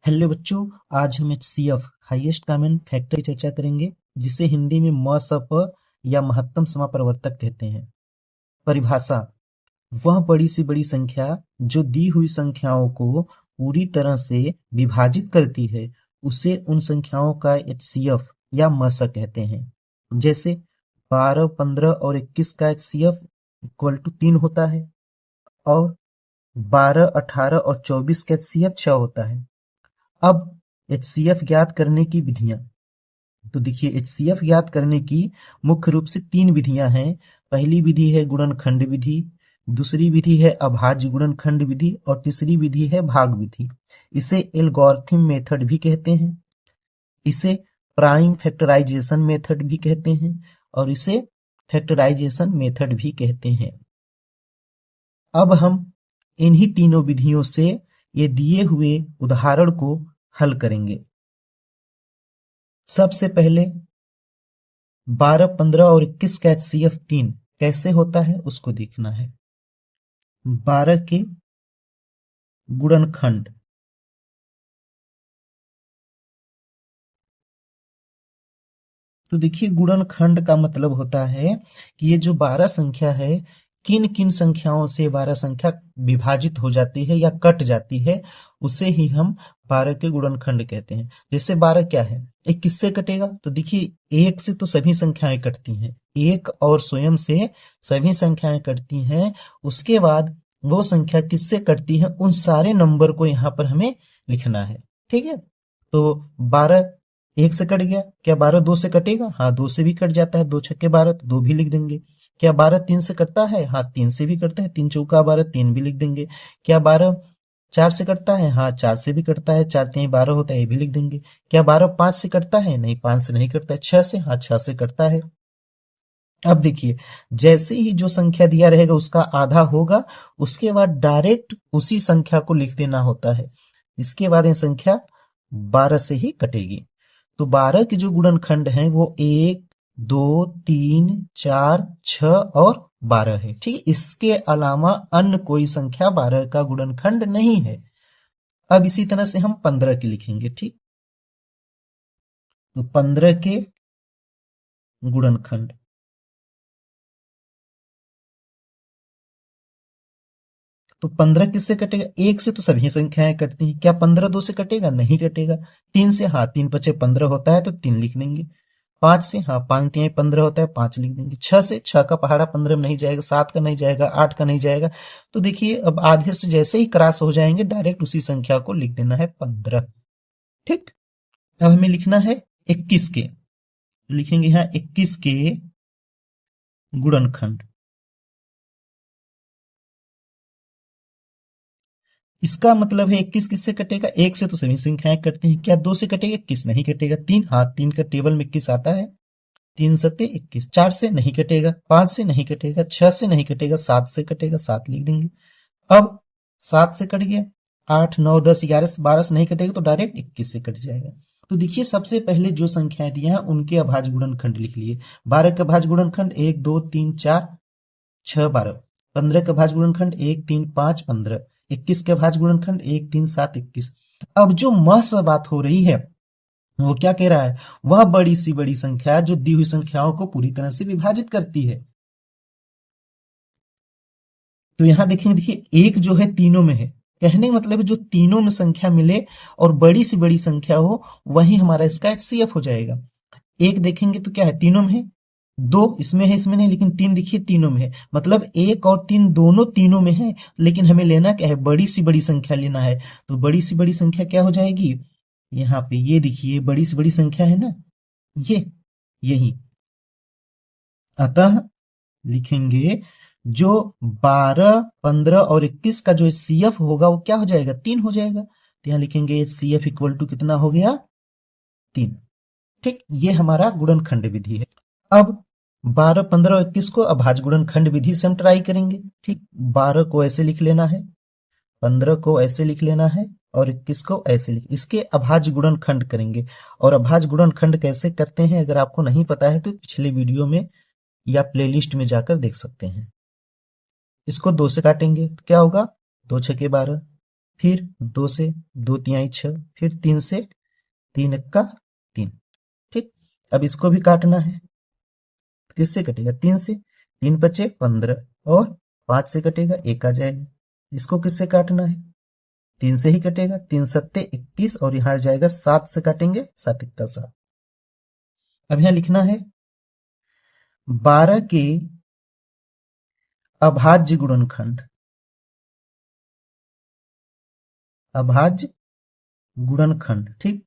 Hello बच्चों, आज हम HCF हाईएस्ट कॉमन फैक्टर की चर्चा करेंगे, जिसे हिंदी में म-स-प या महत्तम समापरिवर्तक कहते हैं। परिभाषा: वह बड़ी से बड़ी संख्या जो दी हुई संख्याओं को पूरी तरह से विभाजित करती है, उसे उन संख्याओं का HCF या म-स कहते हैं। जैसे 12, 15 और 21 का HCF इक्वल टू 3 होता है और 12, 18 और 24 का HCF 6 होता है। अब HCF ज्ञात करने की विधियां। तो देखिए, HCF ज्ञात करने की मुख्य रूप से 3 विधियां हैं। पहली विधि है गुणनखंड विधि, दूसरी विधि है अभाज्य गुणनखंड विधि और तीसरी विधि है भाग विधि। इसे एल्गोरिथम मेथड भी कहते हैं, इसे प्राइम फैक्टराइजेशन मेथड भी कहते हैं और इसे फैक्टराइजेशन मेथड भी कहते हैं। अब हम इन्हीं तीनों विधियों से ये दिए हुए उदाहरण को हल करेंगे। सबसे पहले 12, 15 और 21 का HCF 3 कैसे होता है उसको देखना है। 12 के गुणनखंड, तो देखिए गुणनखंड का मतलब होता है कि ये जो 12 संख्या है, किन किन संख्याओं से 12 संख्या विभाजित हो जाती है या कट जाती है, उसे ही हम 12 के गुणनखंड कहते हैं। जैसे 12 क्या है, एक किससे कटेगा? तो देखिए, एक से तो सभी संख्याएं कटती हैं, एक और स्वयं से सभी संख्याएं कटती हैं। उसके बाद वो संख्या किससे कटती है, उन सारे नंबर को यहाँ पर हमें लिखना है। ठीक है, तो 12 एक से कट गया, क्या 12 2 से कटेगा? हाँ, 2 से भी कट जाता है, 2 छक्के 12 तो 2 भी लिख देंगे। क्या 12 3 से कटता है? हाँ, 3 से भी कटता है, 3 चौका 12 3 भी लिख देंगे। क्या 12 4 से कटता है? हाँ, 4 से भी कटता है, 4 3 12 होता है, ये भी लिख देंगे। क्या 12 5 से कटता है? नहीं, 5 से नहीं कटता है। 6 से? हाँ, 6 से कटता है। अब देखिए, जैसे ही जो संख्या दिया रहेगा उसका आधा होगा, उसके बाद डायरेक्ट उसी संख्या को लिख देना होता है। इसके बाद ये संख्या 12 से ही कटेगी। तो 12 के जो गुणनखंड हैं वो 1, 2, 3, 4, 6 और 12 है। ठीक है, इसके अलावा अन्य कोई संख्या 12 का गुणनखंड नहीं है। अब इसी तरह से हम 15 की लिखेंगे। ठीक, तो 15 के गुणनखंड, तो 15 किससे कटेगा? एक से तो सभी संख्याएं कटती हैं। क्या 15 2 से कटेगा? नहीं कटेगा। 3 से? हाँ, 3 पचे 15 होता है तो 3 लिख देंगे। 5 से? हाँ, 5 तिहाई 15 होता है, 5 लिख देंगे। 6 से? 6 का पहाड़ा 15 में नहीं जाएगा, 7 का नहीं जाएगा, 8 का नहीं जाएगा। तो देखिए, अब आधे से जैसे ही क्रॉस हो जाएंगे, डायरेक्ट उसी संख्या को लिख देना है 15। ठीक, अब हमें लिखना है 21 के, लिखेंगे यहाँ 21 के गुणनखंड। इसका मतलब है 21 किससे कटेगा? एक से तो सभी संख्याएं कटती हैं। क्या 2 से कटेगा? 21 नहीं कटेगा। 3, हाँ, 3 का टेबल में 21 आता है। 3 सत्ते 21। 4 से नहीं कटेगा, 5 से नहीं कटेगा, 6 से नहीं कटेगा, 7 से कटेगा, 7 लिख देंगे। अब 7 से कट गया, 8 9 10 11 से 12 से नहीं कटेगा तो डायरेक्ट 21 से कट जाएगा। तो देखिए, सबसे पहले जो संख्याएं दी हैं उनके अभाज्य गुणनखंड लिख लिए। 12 का अभाज्य गुणनखंड 1 2 3 4 6 12। 15 का भाज्य गुणनखंड 1 3 5 15। 21 का भाज्य गुणनखंड 1 3 7 21। अब जो म से बात हो रही है वो क्या कह रहा है? वह बड़ी सी बड़ी संख्या जो दी हुई संख्याओं को पूरी तरह से विभाजित करती है। तो यहां देखेंगे, देखिए एक जो है तीनों में है, कहने का मतलब है जो तीनों में संख्या मिले और बड़ी सी बड़ी संख्या हो, वही हमारा इसका HCF हो जाएगा। एक देखेंगे तो क्या है, तीनों में है। 2 इसमें है, इसमें नहीं, लेकिन 3 देखिए तीनों में है, मतलब 1 और 3 दोनों तीनों में है। लेकिन हमें लेना क्या है? बड़ी सी बड़ी संख्या लेना है। तो बड़ी सी बड़ी संख्या क्या हो जाएगी? यहाँ पे ये देखिए, बड़ी सी बड़ी संख्या है ना, ये यही। अतः लिखेंगे जो 12, 15 और 21 का जो HCF होगा वो क्या हो जाएगा? 3 हो जाएगा। तो यहाँ लिखेंगे HCF इक्वल टू कितना हो गया? 3। ठीक, ये हमारा गुणनखंड विधि है। अब 12, 15 और 21 को अभाज्य गुणनखंड विधि से हम ट्राई करेंगे। ठीक, 12 को ऐसे लिख लेना है, 15 को ऐसे लिख लेना है और 21 को ऐसे लिख, इसके अभाज्य गुणनखंड करेंगे। और अभाज्य गुणनखंड कैसे करते हैं अगर आपको नहीं पता है तो पिछले वीडियो में या प्लेलिस्ट में जाकर देख सकते हैं। इसको 2 से काटेंगे तो क्या होगा? 2 छके 12, फिर 2 से 2 तिहाई 6, फिर 3 से 3 एक्का 3। ठीक, अब इसको भी काटना है, तो किससे कटेगा? 3 से। 3 बचे 15 और 5 से कटेगा 1 आ जाएगा। इसको किससे काटना है? 3 से ही कटेगा। 3 सत्ते 21 और यहाँ आ जाएगा 7 से काटेंगे 7 एक्का 7। अब यहाँ लिखना है 12 के अभाज्य गुणनखंड। अभाज्य गुणनखंड, ठीक।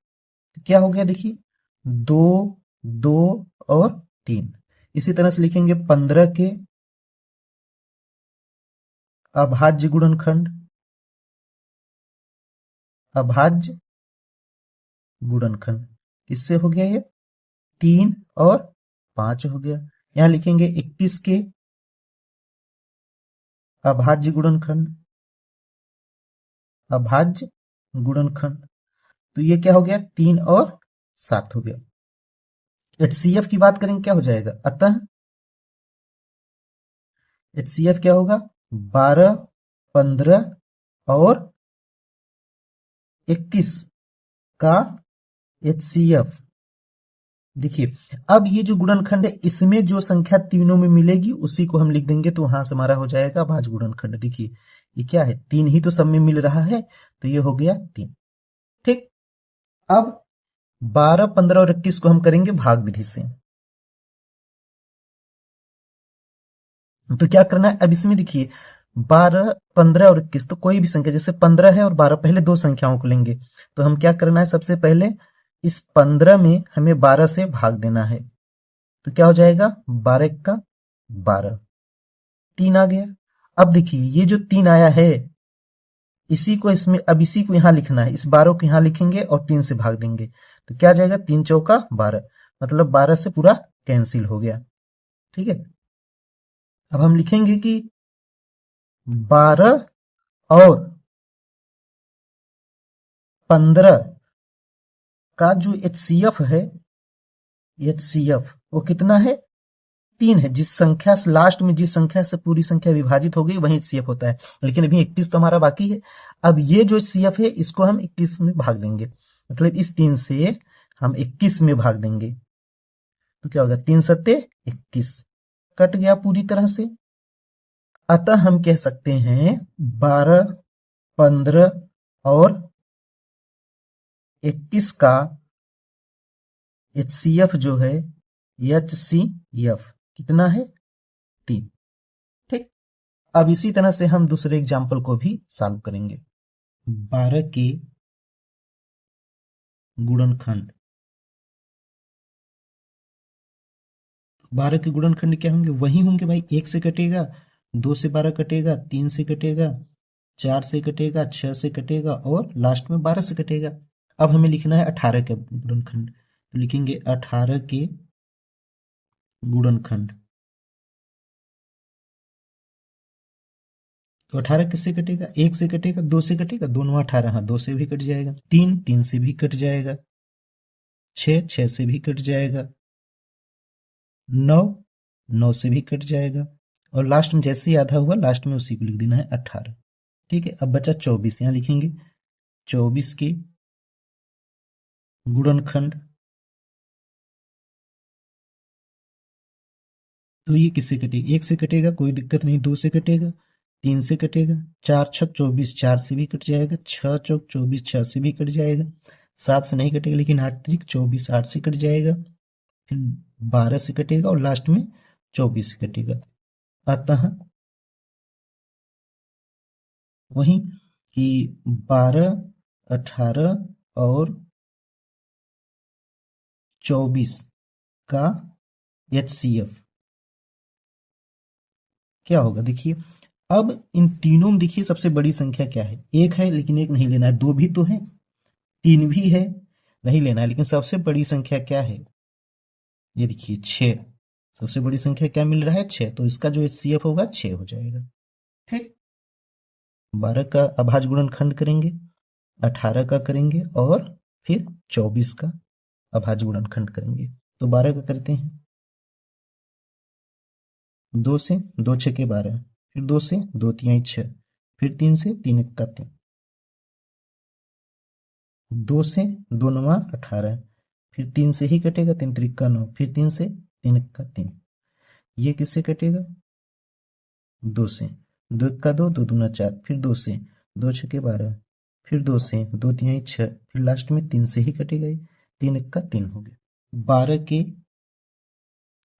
तो क्या हो गया देखिए, 2 2 और 3। इसी तरह से लिखेंगे 15 के अभाज्य गुणनखंड। अभाज्य गुणनखंड किससे हो गया? ये 3 और 5 हो गया। यहां लिखेंगे 21 के अभाज्य गुणनखंड। अभाज्य गुणनखंड, तो ये क्या हो गया? 3 और 7 हो गया। HCF की बात करेंगे क्या हो जाएगा? अतः HCF क्या होगा? 12, 15 और 21 का HCF। देखिए, अब ये जो गुणनखंड है इसमें जो संख्या तीनों में मिलेगी उसी को हम लिख देंगे, तो वहां से हमारा हो जाएगा भाज्य गुणनखंड। देखिए ये क्या है? 3 ही तो सब में मिल रहा है, तो ये हो गया 3। ठीक, अब 12, 15 और 21 को हम करेंगे भाग विधि से। तो क्या करना है अब इसमें? देखिए 12, 15 और 21, तो कोई भी संख्या, जैसे 15 है और 12, पहले दो संख्याओं को लेंगे। तो हम क्या करना है? सबसे पहले इस 15 में हमें 12 से भाग देना है, तो क्या हो जाएगा? 12 का 12, 3 आ गया। अब देखिए ये जो 3 आया है इसी को इसमें, अब इसी को यहां लिखना है। इस 12 को यहां लिखेंगे और 3 से भाग देंगे, तो क्या आ जाएगा? 3 चौका 12, मतलब 12 से पूरा कैंसिल हो गया। ठीक है, अब हम लिखेंगे कि 12 और 15 का जो HCF है, HCF वो कितना है? 3 है। जिस संख्या से लास्ट में, जिस संख्या से पूरी संख्या विभाजित हो गई वही HCF होता है। लेकिन अभी 21 तो हमारा बाकी है। अब ये जो HCF है इसको हम 21 में भाग देंगे, मतलब इस 3 से हम 21 में भाग देंगे, तो क्या होगा? 3 सत्ते 21, कट गया पूरी तरह से। अतः हम कह सकते हैं 12, 15 और 21 का HCF जो है, HCF कितना है? 3। ठीक, अब इसी तरह से हम दूसरे एग्जाम्पल को भी सॉल्व करेंगे। 12 के गुणनखंड। 12 के गुणनखंड क्या होंगे? वही होंगे भाई, 1 से कटेगा, 2 से 12 कटेगा, 3 से कटेगा, 4 से कटेगा, 6 से कटेगा और लास्ट में 12 से कटेगा। अब हमें लिखना है 18 के गुणनखंड, तो लिखेंगे 18 के गुणनखंड। तो 18 किससे कटेगा? 1 से कटेगा, 2 से कटेगा, दोनों 18, हाँ 2 से भी कट जाएगा, 3 3 से भी कट जाएगा, 6 6 से भी कट जाएगा, 9 9 से भी कट जाएगा, और लास्ट में जैसे ही आधा हुआ लास्ट में उसी को लिख देना है 18। ठीक है, अब बचा 24, यहां लिखेंगे 24 के गुणनखंड। तो ये किससे कटेगा? 1 से कटेगा, कोई दिक्कत नहीं, 2 से कटेगा, 3 से कटेगा, 4 छक 24, 4 से भी कट जाएगा, 6 चौक 24, 6 से भी कट जाएगा, 7 से नहीं कटेगा, लेकिन 8 त्रिक 24, 8 से कट जाएगा, फिर 12 से कटेगा और लास्ट में 24 से कटेगा। अतः वही कि 12, 18 और 24 का HCF क्या होगा? देखिए अब इन तीनों में देखिए सबसे बड़ी संख्या क्या है? 1 है, लेकिन 1 नहीं लेना है, 2 भी तो है, 3 भी है, नहीं लेना है, लेकिन सबसे बड़ी संख्या क्या है? ये देखिए 6, सबसे बड़ी संख्या क्या मिल रहा है? 6, तो इसका जो HCF होगा 6 हो जाएगा। ठीक, 12 का अभाज्य गुणनखंड करेंगे, 18 का करेंगे और फिर 24 का अभाज्य गुणनखंड करेंगे। तो 12 का करते हैं, 2 से 2 छके 12, फिर 2 से 2 तिहाई 6, फिर 3 से 3 एक्का 3, 2 से 2 9 18, फिर 3 से ही कटेगा, 3 त्रिका 9, फिर 3 से 3 का 3, ये किससे कटेगा 2 से, 2 का 2, 2 दूना 4, फिर 2 से, 2 छके 12, फिर 2 से, 2 तिहाई 6, फिर लास्ट में 3 से ही कटेगा, 3 का 3 हो गया। 12 के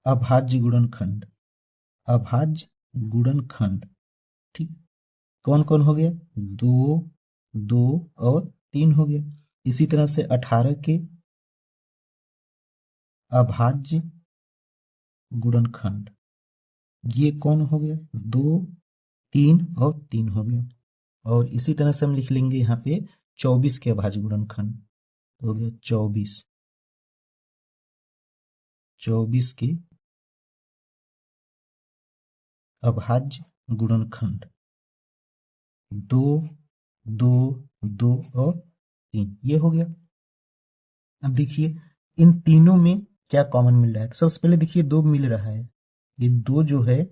अभाज्य गुणनखंड, अभाज्य गुणनखंड, ठीक, कौन कौन हो गया 2, 2 और 3 हो गया। इसी तरह से 18 के अभाज्य गुणनखंड, ये कौन हो गया 2, 3 और 3 हो गया। और इसी तरह से हम लिख लेंगे यहाँ पे 24 के अभाज्य गुणनखंड, तो हो गया 24, 24 के अभाज्य गुणनखंड, 2, 2, 2 और 3, ये हो गया। अब देखिए इन तीनों में क्या कॉमन मिल रहा है। सबसे पहले देखिए 2 मिल रहा है, ये 2 जो है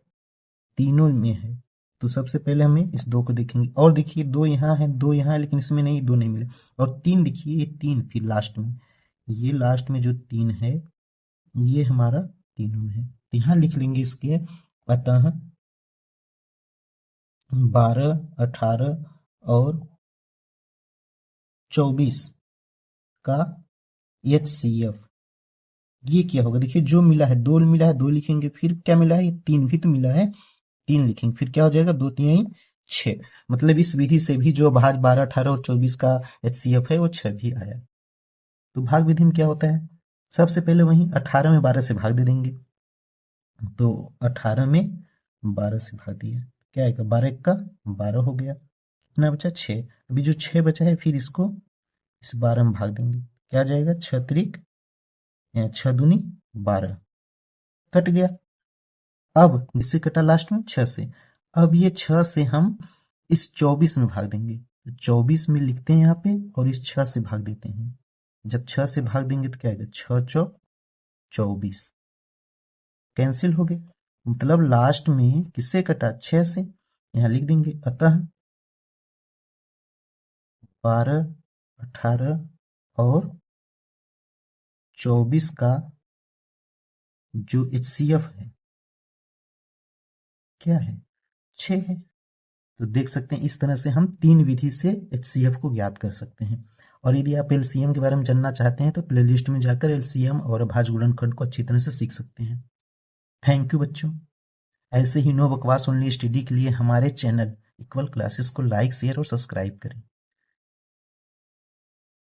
तीनों में है, तो सबसे पहले हमें इस 2 को देखेंगे। और देखिए 2 यहाँ है, 2 यहाँ है, लेकिन इसमें नहीं, 2 नहीं मिले। और 3 देखिए, ये 3 फिर लास्ट में, ये लास्ट में जो 3 है ये हमारा तीनों में है, तो यहाँ लिख लेंगे इसके। अतः 12, 18 और 24 का HCF, ये क्या होगा देखिए, जो मिला है 2 मिला है, 2 लिखेंगे, फिर क्या मिला है, ये 3 भी तो मिला है, 3 लिखेंगे, फिर क्या हो जाएगा 2 3 6। मतलब इस विधि से भी जो भाज 12, 18 और 24 का HCF है वो 6 भी आया। तो भाग विधि में क्या होता है, सबसे पहले वही 18 में 12 से भाग दे देंगे, तो 18 में 12 से भाग दिया, क्या आएगा 12 का 12 हो गया, कितना बचा 6। अभी जो 6 बचा है फिर इसको इस 12 में भाग देंगे, क्या आ जाएगा 6 त्रिक 6 दूनी 12, कट गया। अब इससे कटा लास्ट में 6 से, अब ये 6 से हम इस 24 में भाग देंगे, 24 में लिखते हैं यहाँ पे और इस 6 से भाग देते हैं। जब 6 से भाग देंगे तो क्या आएगा 6 चौक 24, कैंसिल हो गए। मतलब लास्ट में किससे कटा 6 से, यहाँ लिख देंगे। अतः 12, 18 और 24 का जो HCF है क्या है 6 है। तो देख सकते हैं इस तरह से हम 3 विधि से HCF को ज्ञात कर सकते हैं। और यदि आप LCM के बारे में जानना चाहते हैं तो प्लेलिस्ट में जाकर LCM और अभाज्य गुणनखंड को अच्छी तरह से सीख सकते हैं। थैंक यू बच्चों। ऐसे ही नो बकवास ओनली स्टडी के लिए हमारे चैनल इक्वल क्लासेस को लाइक, शेयर और सब्सक्राइब करें।